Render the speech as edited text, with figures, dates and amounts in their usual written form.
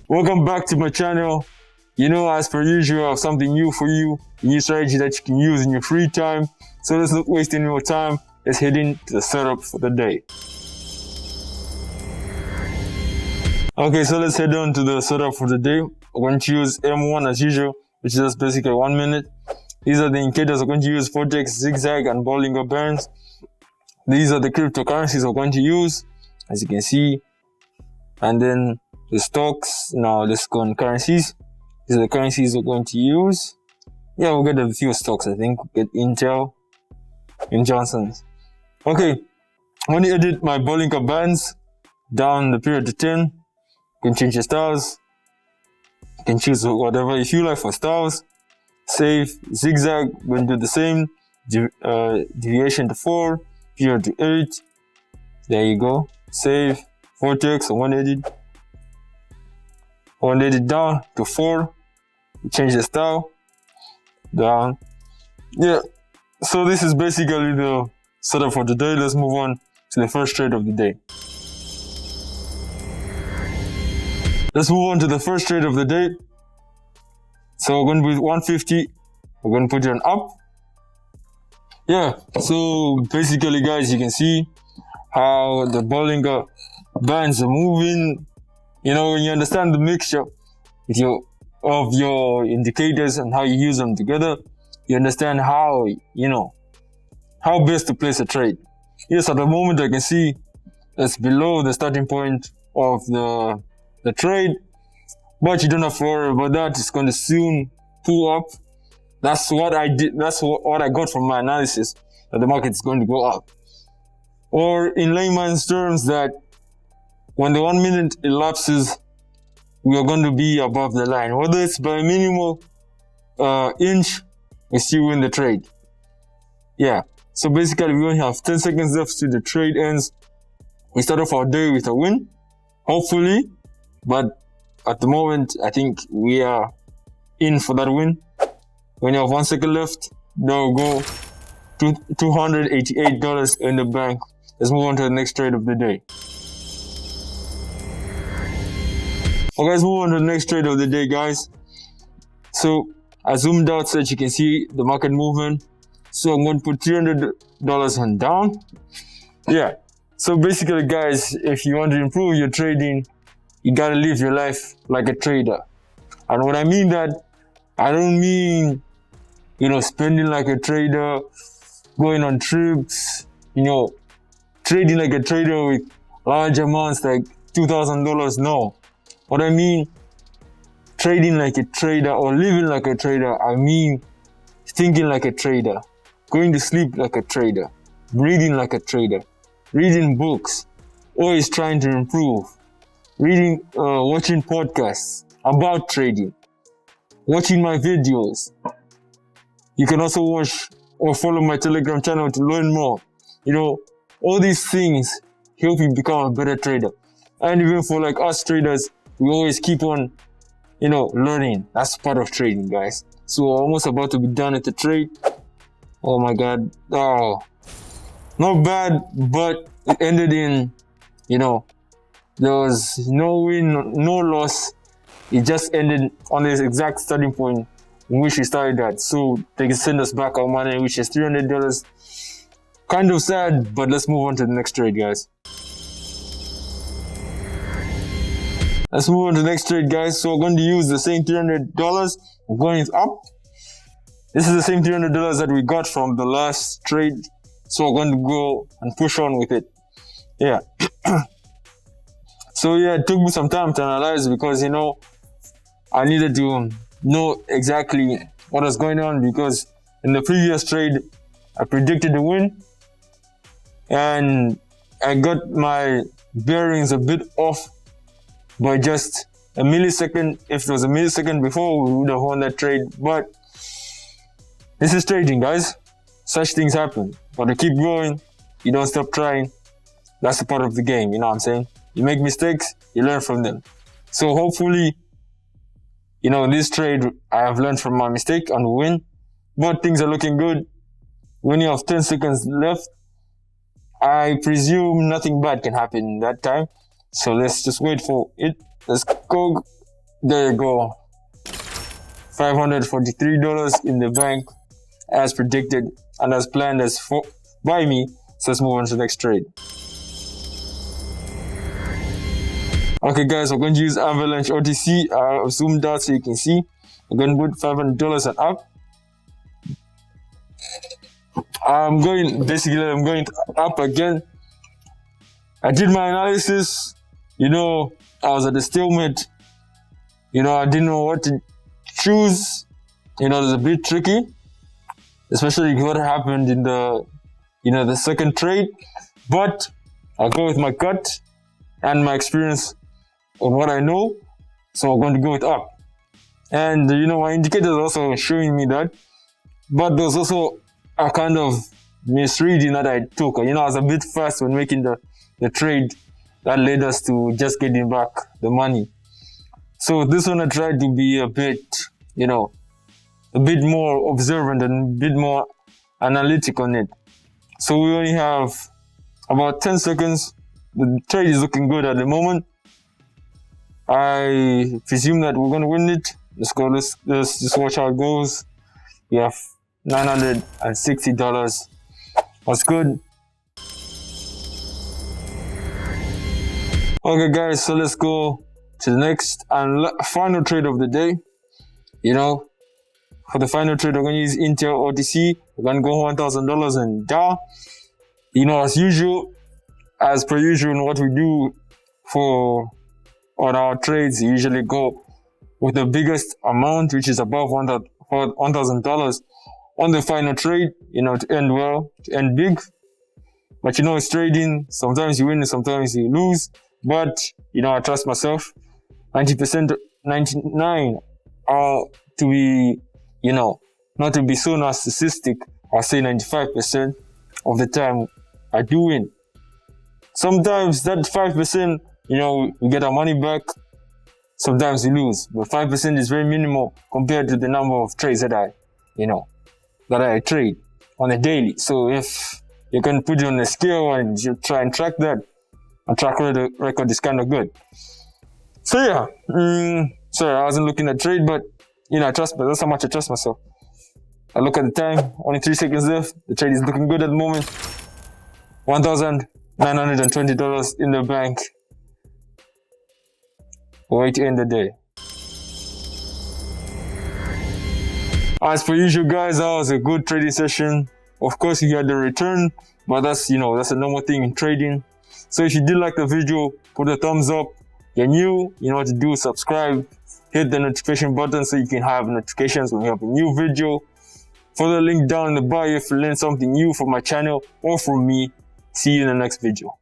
Welcome back to my channel. As per usual, I have something new for you, a new strategy that you can use in your free time. So let's not waste any more time. Let's head into the setup for the day. Okay, so let's head on to the setup for the day. We're going to use M1 as usual, which is just basically 1 minute. These are the indicators we're going to use: Forex, Zigzag, and Bollinger Bands. These are the cryptocurrencies we're going to use, as you can see. And then the stocks. Now let's go on currencies. These are the currencies we're going to use. Yeah, we'll get a few stocks, I think. We'll get Intel and Johnson's. Okay, I'm going to edit my Bollinger Bands down the period to 10. You can change your styles. You can choose whatever you feel like for styles. Save. Zigzag, we're going to do the same. Deviation to 4. Period to 8. There you go. Save. Vortex, I want to edit. I want to edit down to 4. Change the style. Down. Yeah. So this is basically the setup for today. Let's move on to the first trade of the day. Let's move on to the first trade of the day. So we're going to be 150. We're going to put it on up. Yeah. So basically, guys, you can see how the Bollinger Bands are moving. When you understand the mixture of your indicators and how you use them together, you understand how best to place a trade. Yes, at the moment I can see it's below the starting point of the trade, but you don't have to worry about that. It's going to soon pull up. That's what I did. That's what I got from my analysis, that the market is going to go up. Or in layman's terms, that when the 1 minute elapses, we are going to be above the line. Whether it's by a minimal inch, we still win the trade. Yeah. So basically, we only have 10 seconds left till the trade ends. We start off our day with a win, hopefully. But at the moment, I think we are in for that win. When you have 1 second left, there we go. $288 in the bank. Let's move on to the next trade of the day. Okay, let's move on to the next trade of the day, guys. So I zoomed out so that you can see the market movement. So I'm going to put $300 on down. Yeah. So basically, guys, if you want to improve your trading, you gotta live your life like a trader. And when I mean that, I don't mean, spending like a trader, going on trips, trading like a trader with large amounts like $2,000. No. What I mean, trading like a trader or living like a trader, I mean thinking like a trader, going to sleep like a trader, breathing like a trader, reading books, always trying to improve, watching podcasts about trading, watching my videos. You can also watch or follow my Telegram channel to learn more. All these things help you become a better trader. And even for like us traders, we always keep on, learning. That's part of trading, guys. So we're almost about to be done at the trade. Oh my God. Oh, not bad, but it ended in, there was no win, no loss. It just ended on this exact starting point in which we started at. So they can send us back our money, which is $300. Kind of sad, but let's move on to the next trade, guys. Let's move on to the next trade, guys. So we're going to use the same $300. We're going up. This is the same $300 that we got from the last trade. So we're going to go and push on with it. Yeah. So yeah, it took me some time to analyze because, I needed to know exactly what was going on, because in the previous trade, I predicted the win and I got my bearings a bit off by just a millisecond. If there was a millisecond before, we would have won that trade. But this is trading, guys. Such things happen. But to keep going, you don't stop trying. That's a part of the game, you know what I'm saying? You make mistakes, you learn from them. So hopefully, in this trade, I have learned from my mistake and win. But things are looking good. When you have 10 seconds left, I presume nothing bad can happen in that time. So let's just wait for it. Let's go. There you go. $543 in the bank as predicted and as planned by me. So let's move on to the next trade. Okay guys, we're going to use Avalanche OTC. I've zoomed out so you can see. I'm going to put $500 and up. I'm going up again. I did my analysis. I was at the stalemate. I didn't know what to choose. It was a bit tricky, especially what happened in the second trade. But I'll go with my gut and my experience on what I know. So I'm going to go with up. And my indicator is also showing me that. But there's also a kind of misreading that I took. I was a bit fast when making the trade that led us to just getting back the money. So this one I tried to be a bit more observant and a bit more analytic on it. So we only have about 10 seconds. The trade is looking good at the moment. I presume that we're going to win it. Let's go. Let's just watch how it goes. We have $960. That's good. Okay guys, so let's go to the next and final trade of the day. For the final trade, we're going to use Intel OTC. We're going to go $1,000 in DAO. As per usual, what we do on our trades, we usually go with the biggest amount, which is above $1,000 on the final trade, to end well, to end big. But it's trading. Sometimes you win, sometimes you lose. But, I trust myself. 99 are to be, not to be so narcissistic. I'll say 95% of the time I do win. Sometimes that 5%, we get our money back. Sometimes we lose. But 5% is very minimal compared to the number of trades that I trade on a daily. So if you can put it on a scale and you try and track that, a track record is kind of good. So yeah, sorry, I wasn't looking at trade, but I trust myself. That's how much I trust myself. I look at the time, only 3 seconds left. The trade is looking good at the moment. $1,920 in the bank. Way to end the day. As per usual, guys, that was a good trading session. Of course, you had the return, but that's a normal thing in trading. So if you did like the video, put a thumbs up. You're new, you know what to do, subscribe, hit the notification button so you can have notifications when we have a new video. Follow the link down in the bio if you learned something new from my channel or from me. See you in the next video.